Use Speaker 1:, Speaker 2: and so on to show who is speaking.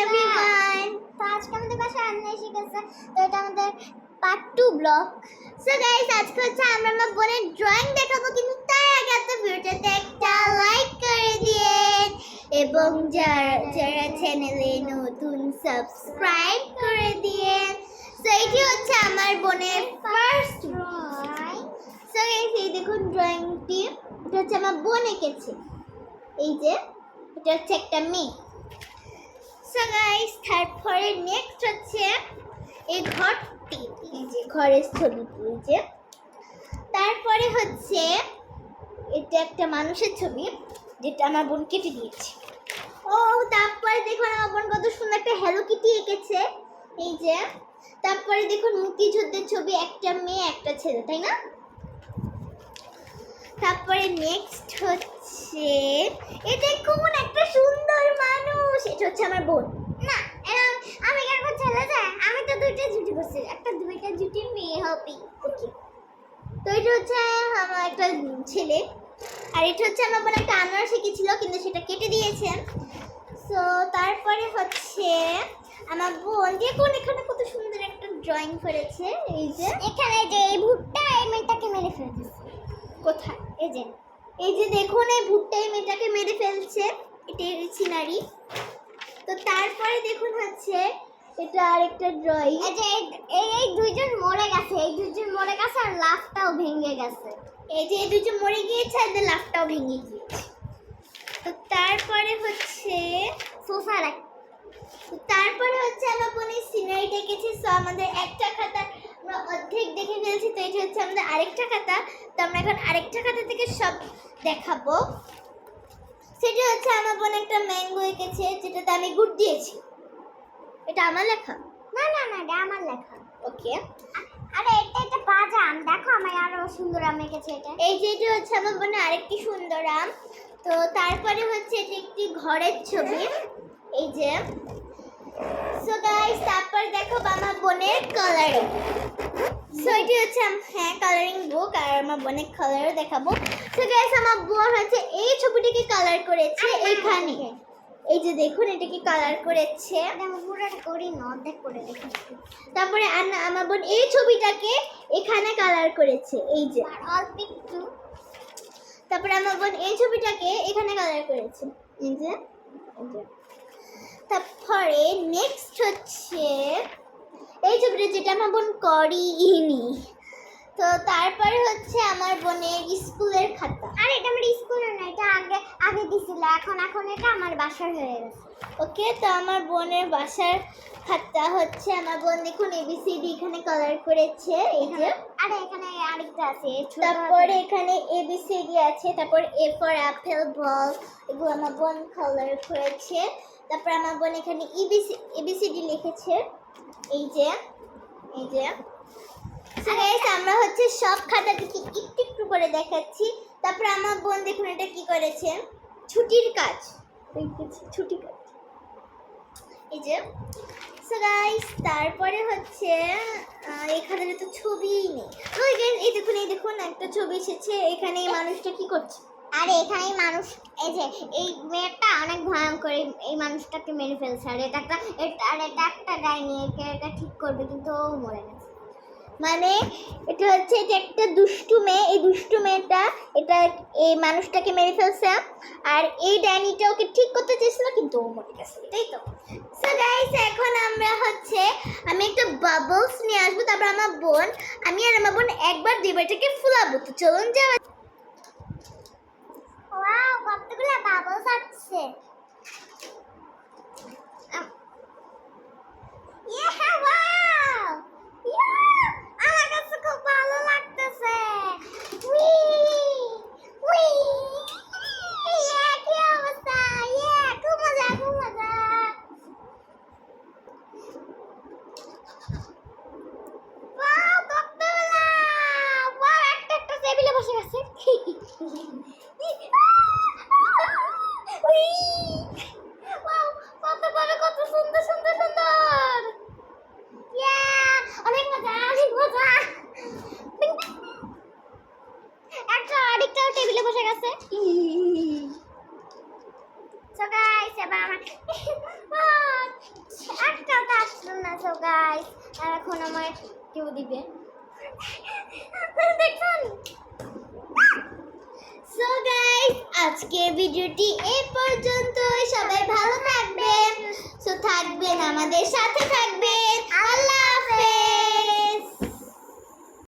Speaker 1: Everyone. তো আজকে আমাদের বাসায় রান্না এসে গেছে, তো এটা আমাদের পার্ট 2 ব্লগ। সো গাইস, আজকে হচ্ছে আমরা আমার বোনের ড্রয়িং দেখাবো, কিন্তু তার আগে একটা ভিডিওতে একটা লাইক করে দিন এবং যারা চ্যানেলে নতুন সাবস্ক্রাইব করে দিন। সো এটি হচ্ছে আমার বোনের ফার্স্ট ড্রয়িং। সো গাইস, এই দেখুন ড্রয়িংটি, এটা হচ্ছে আমার বোন এঁকেছে। এই যে এটা হচ্ছে একটা মেয়ে। সো গাইস, তারপরে নেক্সট হচ্ছে এই ঘরটি, এই যে ঘরের ছবিটি, এই যে তারপরে হচ্ছে এটা একটা মানুষের ছবি যেটা আমার বোন কেটে দিয়েছে। ও তারপরে দেখুন আমার বোন কত সুন্দর একটা হ্যালো কিটি এঁকেছে, এই যে। তারপরে দেখুন মুক্তিযুদ্ধের ছবি, একটা মেয়ে একটা ছেলে, তাই না? তারপরে নেক্সট হচ্ছে এটা কোন একটা সুন্দর মানুষ, এটা হচ্ছে আমার বোন। না, আমি কেন ছেলে যায়, আমি তো দুইটা জুটি করছি, একটা দুইটা জুটি মেয়ে হবে। ওকে, তো এটা হচ্ছে আমার একটা ছেলে, আর এটা হচ্ছে আমার বোন একটা আনোয়ার শিখেছিল কিন্তু সেটা কেটে দিয়েছেন। সো তারপরে হচ্ছে আমার বোন দেখুন এখানে কত সুন্দর একটা ড্রয়িং করেছে, এই যে এখানে যে এই ভুট্টা এই মেয়েটাকে মেরে ফেলতেছে। কোথায়? এই যে দেখুন এই ভুট্টাই মেয়েটাকে মেরে ফেলছে, এটা সিনারি। তো তারপরে দেখুন হচ্ছে এটা আরেকটা ড্রয়িং, এই দুইজন মরে গেছে, এই দুইজন মরে গেছে আর লাফটাও ভেঙে গেছে। এই যে এই দুইজন মরে গিয়েছে আর লাফটাও ভেঙে গিয়েছে। তো তারপরে হচ্ছে সোফার, তারপরে হচ্ছে আমার বোনের সিনারি দেখেছি। সো আমাদের একটা খাতা আমরা অর্ধেক দেখে ফেলছি, তো এটা হচ্ছে আমাদের আরেকটা খাতা। তো আমরা এখন আরেকটা খাতা থেকে সব দেখাবো। সেটা হচ্ছে আমার বোন একটা ম্যাঙ্গো এঁকেছে যেটাতে আমি গুড দিয়েছি। এটা আমার লেখা? না না না, এটা আমার লেখা। ওকে, আরে এটা একটা বাজাম, দেখো আমার আরো সুন্দর আম এঁকেছে এটা। এই যে এটা হচ্ছে আমার বোনের আরেকটি সুন্দর আম। তো তারপরে হচ্ছে এটা একটি ঘরের ছবি, এই যে। সো গাইস, তারপর দেখো আমার বোনের কালারিং। সো এটি হচ্ছে কালারিং বুক, আর আমার বোনের কালারও দেখাবো। সো গাইস, আমার বোন হচ্ছে এই ছবিটিকে কালার করেছে এখানে, এই যে দেখুন এটাকে কালার করেছে। আমি পুরোটা করি না, অর্ধেক করে দেখাচ্ছি। তারপরে আমার বোন এই ছবিটাকে এখানে কালার করেছে, এই যে অল্প একটু। তারপরে আমার বোন এই ছবিটাকে এখানে কালার করেছে, এই যে। তারপরে নেক্সট হচ্ছে এই ছবিটা যেটা আমার বোন করিনি। তো তারপরে হচ্ছে আমার বোনের স্কুলের খাতা। আর এটা আমার স্কুলের না, এটা আগে দিছিল, এখন এটা আমার বাসার হয়ে গেছে। ওকে, তো আমার বোনের বাসার খাতা হচ্ছে আমার বোন দেখুন এবিসিডি এখানে কালার করেছে, এই যে। আরে এখানে আরেকটা আছে, তারপরে এখানে এবিসিডি আছে, তারপর এ ফর অ্যাপেল, বল, এগুলো আমার বোন কালার করেছে। তারপর আমার বোন এখানে এবিসিডি লিখেছে, এই যে। আমরা হচ্ছে সব খাতাটিকে একটু একটু করে দেখাচ্ছি। তারপর আমার বোন দেখুন এটা কি করেছে, ছুটির কাজ, ছুটি কাজ, এই যে। সো গাইস, তারপরে হচ্ছে এখানে তো ছবিই নেই। ওই গাইস, এই দেখুন একটা ছবি এসেছে, এখানে এই মানুষটা কি করছে। আরে এখানে মানুষ, এই যে এই মেয়েটা অনেক ভয়ঙ্কর, এই মানুষটাকে মেরে ফেলছে, আর এটা একটা ডাইনি, এটা ঠিক করবে কিন্তু ও মরে গেছে। মানে এটা হচ্ছে যে একটা দুষ্টু মেয়ে, এই দুষ্টু মেয়েটা এটা এই মানুষটাকে মেরে ফেলছে, আর এই ডাইনিটা ওকে ঠিক করতে চেয়েছিল কিন্তু ও মরে গেছে, তাই তো। সো গাইস, এখন আমরা হচ্ছে আমি একটা বাবলস নিয়ে আসবো, তারপর আমার বোন আর আমার বোন একবার দুইবার থেকে ফুলাবো। তো চলুন যাওয়া। ওয়াও, কতগুলো বাবলস আসছে। আমার কাছে খুব ভালো লাগতেছে। কি অবস্থা, খুব মজা। ওয়াও, কতগুলা। ওয়াও, একটা টেবিলে বসে গেছে। নাকি কেউ দিবে দেখুন। সো গাইস আজকে ভিডিওটি এই পর্যন্তই। সবাই ভালো থাকবেন, সো থাকবেন আমাদের সাথে থাকবেন।